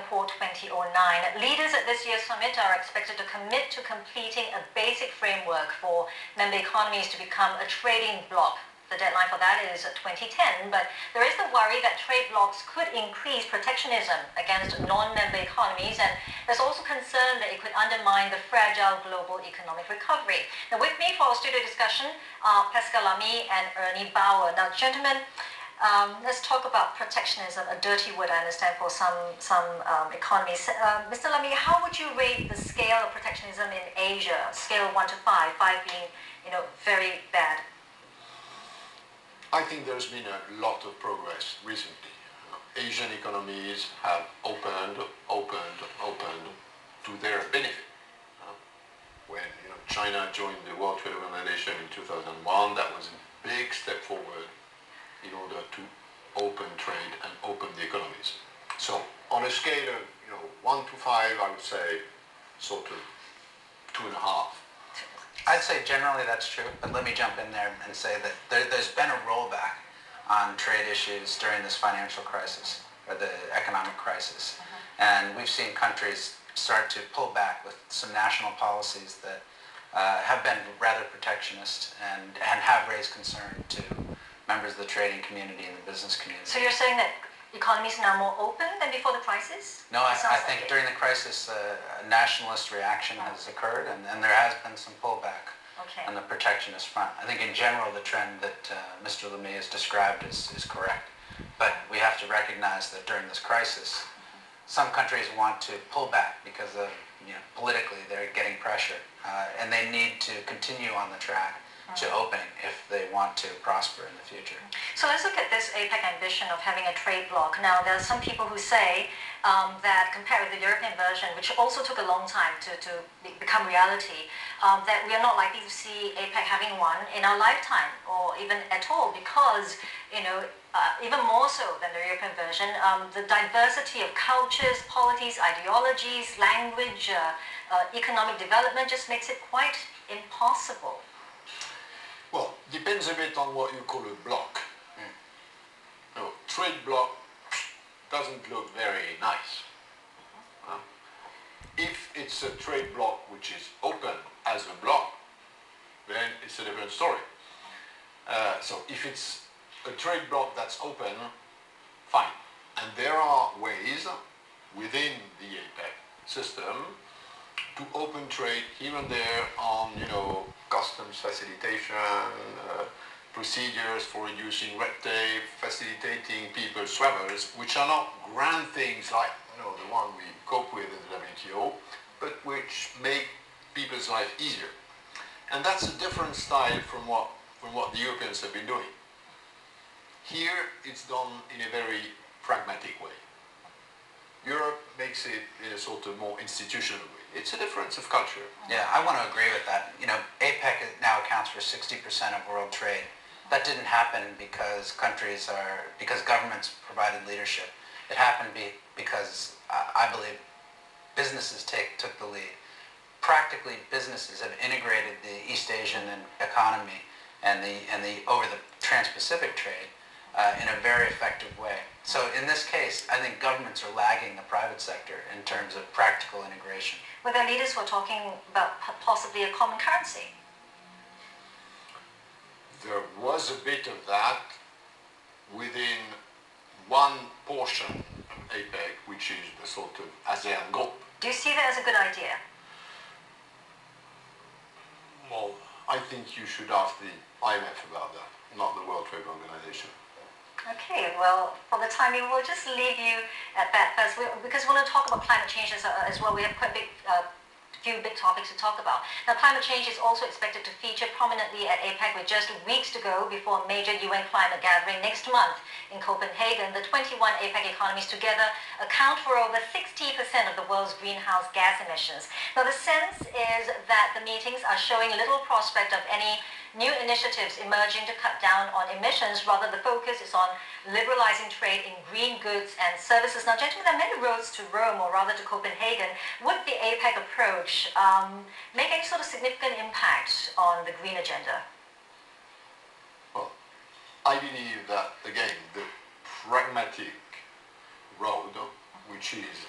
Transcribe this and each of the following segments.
Singapore 2009. Leaders at this year's summit are expected to commit to completing a basic framework for member economies to become a trading bloc. The deadline for that is 2010, but there is the worry that trade blocs could increase protectionism against non-member economies, and there's also concern that it could undermine the fragile global economic recovery. Now, with me for our studio discussion are Pascal Lamy and Ernie Bauer. Now, gentlemen, let's talk about protectionism, a dirty word, I understand, for some economies. Mr. Lamy, how would you rate the scale of protectionism in Asia, scale of 1 to 5, 5 being, very bad? I think there's been a lot of progress recently. Asian economies have opened to their benefit. When China joined the World Trade Organization in 2001, that was a big step forward in order to open trade and open the economies. So on a scale of 1 to 5, I would say sort of 2.5. I'd say generally that's true, but let me jump in there and say that there's been a rollback on trade issues during this financial crisis, or the economic crisis. And we've seen countries start to pull back with some national policies that have been rather protectionist and have raised concern to members of the trading community and the business community. So you're saying that economies are now more open than before the crisis? No, I think during the crisis a nationalist reaction has occurred, and there has been some pullback on the protectionist front. I think in general the trend that Mr. Lamy has described is correct, but we have to recognize that during this crisis some countries want to pull back because of, politically they're getting pressure, and they need to continue on the track to opening if they want to prosper in the future. So let's look at this APEC ambition of having a trade bloc. Now, there are some people who say that compared with the European version, which also took a long time to become reality, that we are not likely to see APEC having one in our lifetime or even at all because, even more so than the European version, the diversity of cultures, polities, ideologies, language, economic development just makes it quite impossible. Well, depends a bit on what you call a bloc. Trade bloc doesn't look very nice. If it's a trade bloc which is open as a bloc, then it's a different story. So if it's a trade bloc that's open, fine. And there are ways within the APEC system to open trade here and there on, customs facilitation, procedures for reducing red tape, facilitating people's travels, which are not grand things like, the one we cope with in the WTO, but which make people's life easier. And that's a different style from what the Europeans have been doing. Here, it's done in a very pragmatic way. Europe makes it in a sort of more institutional way. It's a difference of culture. Yeah, I want to agree with that. APEC now accounts for 60% of world trade. That didn't happen because governments provided leadership. It happened because I believe businesses took the lead. Practically, businesses have integrated the East Asian economy and over the Trans-Pacific trade in a very effective way. So in this case, I think governments are lagging the private sector in terms of practical integration. Well, the leaders were talking about possibly a common currency. There was a bit of that within one portion of APEC, which is the sort of ASEAN group. Do you see that as a good idea? Well, I think you should ask the IMF about that, not the World Trade Organization. Okay, well, for the time being, we'll just leave you at that first, because we want to talk about climate change as well. We have quite a few big topics to talk about. Now, climate change is also expected to feature prominently at APEC with just weeks to go before a major UN climate gathering next month in Copenhagen. The 21 APEC economies together account for over 60% of the world's greenhouse gas emissions. Now, the sense is that the meetings are showing little prospect of any new initiatives emerging to cut down on emissions. Rather, the focus is on liberalizing trade in green goods and services. Now, gentlemen, there are many roads to Rome, or rather to Copenhagen. Would the APEC approach make any sort of significant impact on the green agenda? Well, I believe that, again, the pragmatic road, which is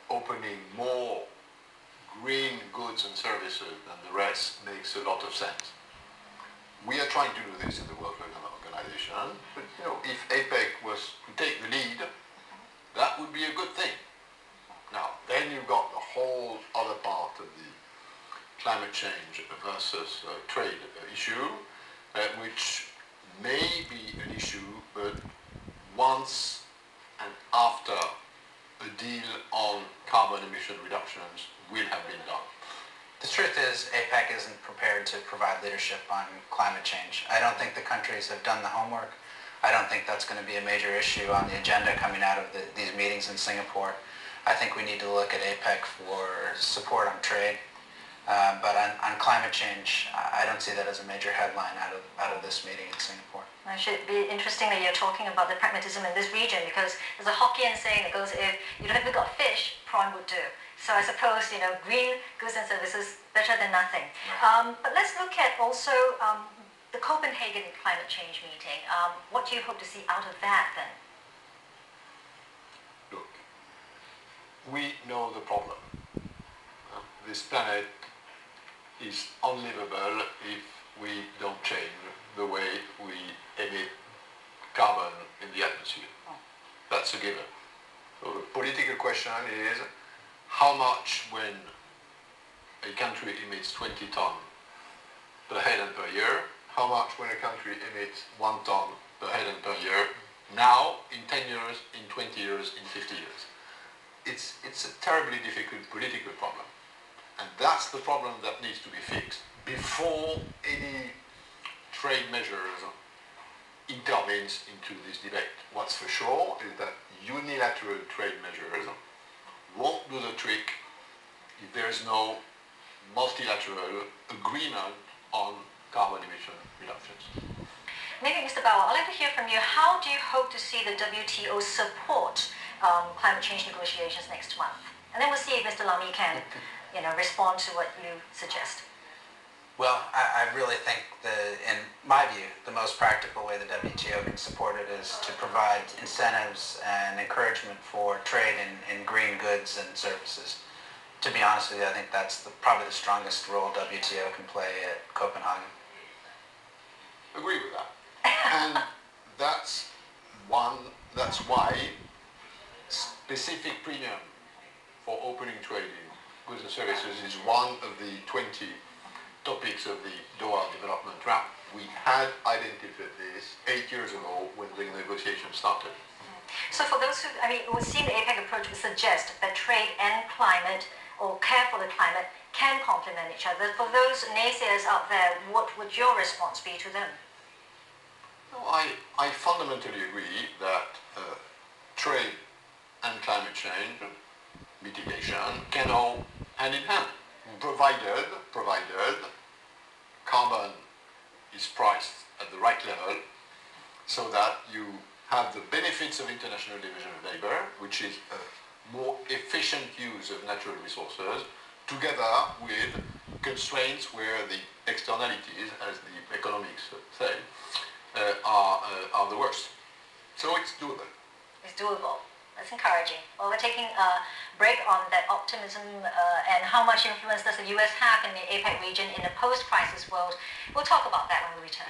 opening more green goods and services than the rest makes a lot of sense. We are trying to do this in the World Organization, but if APEC was to take the lead, that would be a good thing. Now, then you've got the whole other part of the climate change versus trade issue, which may be an issue, but once and after a deal on carbon emission reductions will have been done. The truth is, APEC isn't prepared to provide leadership on climate change. I don't think the countries have done the homework. I don't think that's going to be a major issue on the agenda coming out of these meetings in Singapore. I think we need to look at APEC for support on trade. But on climate change, I don't see that as a major headline out of this meeting in Singapore. It should be interesting that you're talking about the pragmatism in this region, because there's a Hokkien saying that goes, if you don't have got fish, prawn would do. So I suppose, green goods and services better than nothing. Right. But let's look at also the Copenhagen climate change meeting. What do you hope to see out of that then? Look, we know the problem. This planet is unlivable if we don't change the way we emit carbon in the atmosphere. That's a given. So the political question is how much when a country emits 20 tons per head and per year, how much when a country emits 1 ton per head and per year, now, in 10 years, in 20 years, in 50 years. It's a terribly difficult political problem. And that's the problem that needs to be fixed before any trade measures intervenes into this debate. What's for sure is that unilateral trade measures won't do the trick if there is no multilateral agreement on carbon emission reductions. Maybe, Mr. Bauer, I'd like to hear from you. How do you hope to see the WTO support climate change negotiations next month? And then we'll see if Mr. Lamy can respond to what you suggest. Well, I really think in my view, the most practical way the WTO can support it is to provide incentives and encouragement for trade in green goods and services. To be honest with you, I think that's probably the strongest role WTO can play at Copenhagen. Agree with that. And that's why specific premium for opening trading goods and services is one of the 20 topics of the Doha development round. We had identified this 8 years ago when the negotiation started. So for those who, it would seem the APEC approach would suggest that trade and climate, or care for the climate, can complement each other. For those naysayers out there, what would your response be to them? No, I fundamentally agree that trade and climate change mitigation can go hand in hand, provided carbon is priced at the right level so that you have the benefits of international division of labor, which is a more efficient use of natural resources, together with constraints where the externalities, as the economics say, are the worst. So it's doable. It's doable. That's encouraging. Well, we're taking a break on that optimism and how much influence does the US have in the APEC region in a post-crisis world. We'll talk about that when we return.